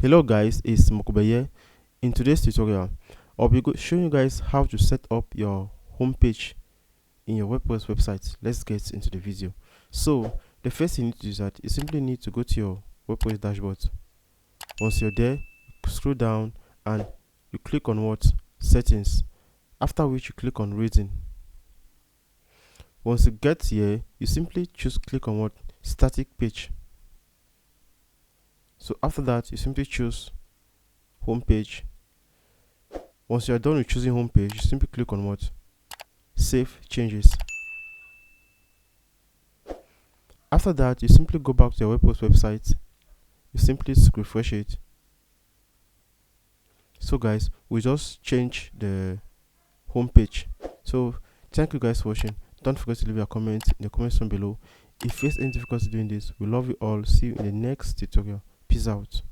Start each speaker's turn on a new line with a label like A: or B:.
A: Hello guys, it's Mokuba here. In today's tutorial, I'll be showing you guys how to set up your homepage in your WordPress website. Let's get into the video. So the first thing you need to do is that you simply need to go to your WordPress dashboard. Once you're there, scroll down and you click on what? Settings. After which you click on Reading. Once you get here, you simply click on what? Static page. So after that, you simply choose home page. Once you are done with choosing home page, you simply click on what? Save changes. After that, you simply go back to your WordPress website. You simply refresh it. So guys, we just change the home page. So thank you guys for watching. Don't forget to leave a comment in the comment section below. If you face any difficulty doing this, we love you all. See you in the next tutorial. Peace out.